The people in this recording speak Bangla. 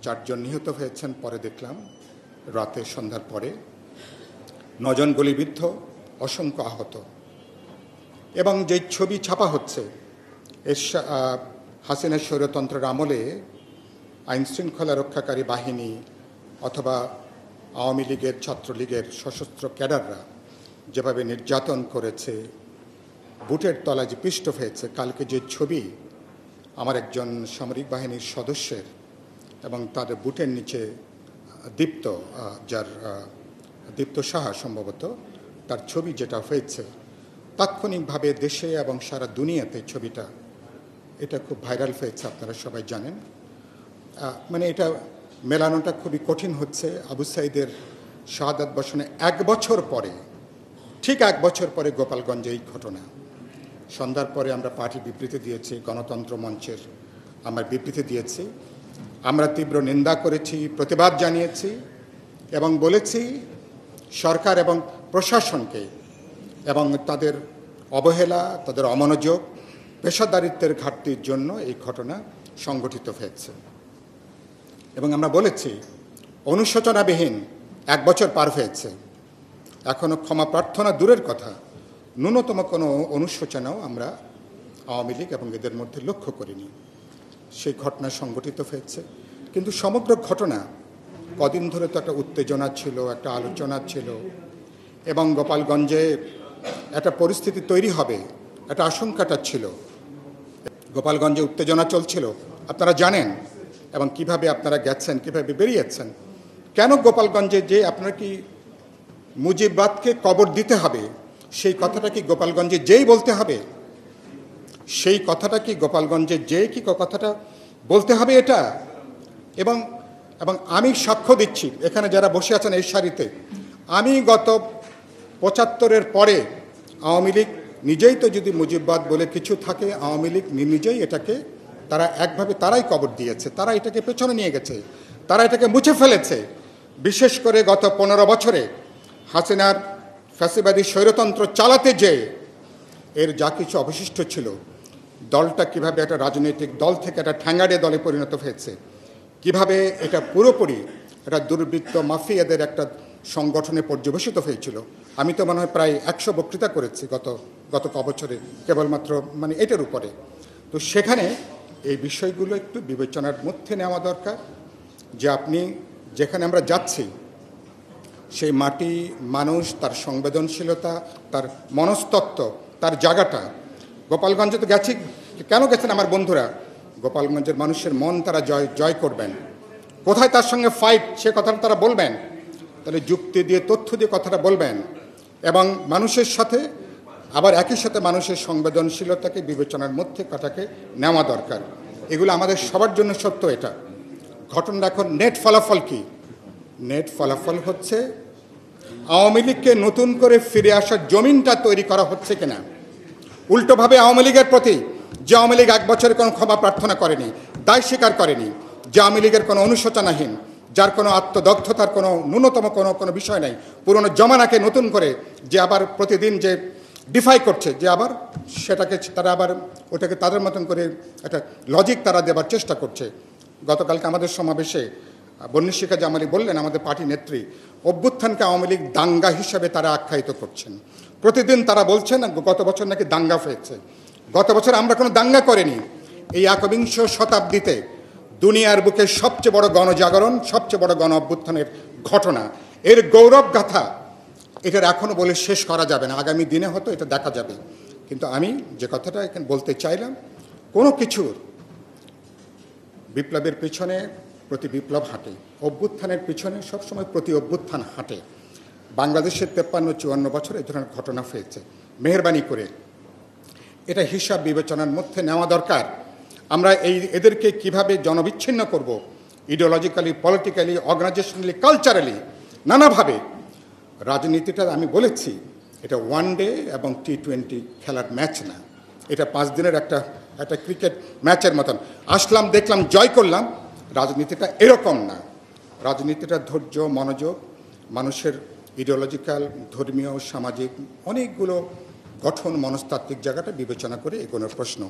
4 জন নিহত হয়েছেন, পরে দেখলাম রাতে সন্ধ্যার পরে 9 জন গুলিবিদ্ধ, অসংখ্য আহত। এবং যে ছবি ছাপা হচ্ছে হাসিনা স্বৈরতন্ত্রের আমলে আইনশৃঙ্খলা রক্ষাকারী বাহিনী অথবা আওয়ামী লীগের, ছাত্রলীগের সশস্ত্র ক্যাডাররা যেভাবে নির্যাতন করেছে, বুটের তলায় যে পিষ্ট হয়েছে, কালকে যে ছবি আমার একজন সামরিক বাহিনীর সদস্যের এবং তাদের বুটের নিচে দীপ্ত সাহা সম্ভবত তার ছবি যেটা হয়েছে, তাৎক্ষণিকভাবে দেশে এবং সারা দুনিয়াতে ছবিটা এটা খুব ভাইরাল হয়েছে, আপনারা সবাই জানেন। মানে এটা মেলানোটা খুবই কঠিন হচ্ছে। আবু সাঈদের শাহাদাত বর্ষণে 1 বছর পরে, ঠিক 1 বছর পরে গোপালগঞ্জে এই ঘটনা। সন্ধ্যার পরে আমরা পার্টি বিবৃতি দিয়েছি, গণতন্ত্র মঞ্চের আমরা বিবৃতি দিয়েছি। আমরা তীব্র নিন্দা করেছি, প্রতিবাদ জানিয়েছি এবং বলেছি সরকার এবং প্রশাসনকে এবং তাদের অবহেলা, তাদের অমনোযোগ, পেশাদারিত্বের ঘাটতির জন্য এই ঘটনা সংঘটিত হয়েছে। এবং আমরা বলেছি অনুশোচনাবিহীন 1 বছর পার হয়েছে, এখনও ক্ষমা প্রার্থনা দূরের কথা, ন্যূনতম কোনো অনুশোচনাও আমরা আওয়ামী লীগ এবং এদের মধ্যে লক্ষ্য করিনি। সেই ঘটনা সংঘটিত হয়েছে। কিন্তু সমগ্র ঘটনা কদিন ধরে তো একটা উত্তেজনা ছিল, একটা আলোচনা ছিল এবং গোপালগঞ্জে একটা পরিস্থিতি তৈরি হবে একটা আশঙ্কাটা ছিল। গোপালগঞ্জে উত্তেজনা চলছিল, আপনারা জানেন, এবং কিভাবে আপনারা গেছেন, কিভাবে বেরিয়েছেন। কেন গোপালগঞ্জে যে আপনারা কি মুজিববাদকে কবর দিতে হবে, সেই কথাটা কি গোপালগঞ্জে যেই বলতে হবে? সেই কথাটা কি গোপালগঞ্জে যেই কি কথাটা বলতে হবে এটা? এবং আমি সাক্ষ্য দিচ্ছি, এখানে যারা বসে আছেন এই সারিতে, আমি গত 75-এর পরে আওয়ামী লীগ নিজেই তো যদি মুজিববাদ বলে কিছু থাকে, আওয়ামী লীগ নিজেই এটাকে তারা একভাবে তারাই কবর দিয়েছে, তারা এটাকে পেছনে নিয়ে গেছে, তারা এটাকে মুছে ফেলেছে। বিশেষ করে গত 15 বছরে হাসিনার ফ্যাসিবাদী স্বৈরতন্ত্র চালাতে যেয়ে এর যা কিছু অবশিষ্ট ছিল, দলটা কিভাবে একটা রাজনৈতিক দল থেকে একটা ঠ্যাঙ্গাড়ে দলে পরিণত হয়েছে, কিভাবে এটা পুরোপুরি একটা দুর্বৃত্ত মাফিয়াদের একটা সংগঠনে পর্যবেসিত হয়েছিল। আমি তো মনে হয় প্রায় 100 বক্তৃতা করেছি গত বছরে কেবলমাত্র মানে এটার উপরে। তো সেখানে এই বিষয়গুলো একটু বিবেচনার মধ্যে নেওয়া দরকার, যে আপনি যেখানে আমরা যাচ্ছি সেই মাটি, মানুষ, তার সংবেদনশীলতা, তার মনস্তত্ত্ব, তার জায়গাটা। গোপালগঞ্জে তো গেছি, কেন গেছেন আমার বন্ধুরা? গোপালগঞ্জের মানুষের মন তারা জয় করবেন। কোথায় তার সঙ্গে ফাইট, সে কথাটা তারা বলবেন, তাহলে যুক্তি দিয়ে, তথ্য দিয়ে কথাটা বলবেন এবং মানুষের সাথে আবার একই সাথে মানুষের সংবেদনশীলতাকে বিবেচনার মধ্যে কথাকে নেওয়া দরকার। এগুলো আমাদের সবার জন্য সত্য। এটা ঘটনা এখন নেট ফলাফল কি? নেট ফলাফল হচ্ছে আওয়ামী লীগকে নতুন করে ফিরে আসার জমিনটা তৈরি করা হচ্ছে কিনা। উল্টোভাবে আওয়ামী লীগের প্রতি, যে আওয়ামী লীগ 1 বছরে কোনো ক্ষমা প্রার্থনা করেনি, দায় স্বীকার করেনি, যে আওয়ামী লীগের কোনো অনুশোচনাহীন, যার কোনো আত্মদগ্ধতার কোনো ন্যূনতম কোনো বিষয় নাই, পুরনো জমানাকে নতুন করে যে আবার প্রতিদিন যে ডিফাই করছে, যে আবার সেটাকে তারা আবার ওটাকে তাদের মতন করে একটা লজিক তারা দেবার চেষ্টা করছে। গতকালকে আমাদের সমাবেশে বন্নিশিখা জামালি বললেন, আমাদের পার্টি নেত্রী, অভ্যুত্থানকে আওয়ামী লীগ দাঙ্গা হিসাবে তারা আখ্যায়িত করছেন। প্রতিদিন তারা বলছেন গত বছর নাকি দাঙ্গা হয়েছে। গত বছর আমরা কোনো দাঙ্গা করিনি। এই 21 শতাব্দীতে দুনিয়ার বুকে সবচেয়ে বড় গণজাগরণ, সবচেয়ে বড় গণ অভ্যুত্থানের ঘটনা, এর গৌরব গাথা, এটার এখনও বলে শেষ করা যাবে না। আগামী দিনে হয়তো এটা দেখা যাবে। কিন্তু আমি যে কথাটা এখানে বলতে চাইলাম, কোনো কিছুর বিপ্লবের পিছনে প্রতি বিপ্লব হাঁটে, অভ্যুত্থানের পিছনে সবসময় প্রতি অভ্যুত্থান হাঁটে। বাংলাদেশের 53-54 বছর এই ধরনের ঘটনা হয়েছে। মেহেরবানি করে এটা হিসাব বিবেচনার মধ্যে নেওয়া দরকার। আমরা এদেরকে কিভাবে জনবিচ্ছিন্ন করব, ইডিওলজিক্যালি, পলিটিক্যালি, অর্গানাইজেশনালি, কালচারালি, নানাভাবে। রাজনীতিটা আমি বলেছি এটা ওয়ান ডে এবং T20 খেলার ম্যাচ না, এটা 5 দিনের একটা ক্রিকেট ম্যাচের মতন। আসলাম, দেখলাম, জয় করলাম। রাজনীতিটা এরকম না। রাজনীতিটা ধৈর্য, মনোযোগ, মানুষের ইডিওলজিক্যাল, ধর্মীয়, সামাজিক অনেকগুলো গঠন, মনস্তাত্ত্বিক জায়গাটা বিবেচনা করে এগোনোর প্রশ্ন।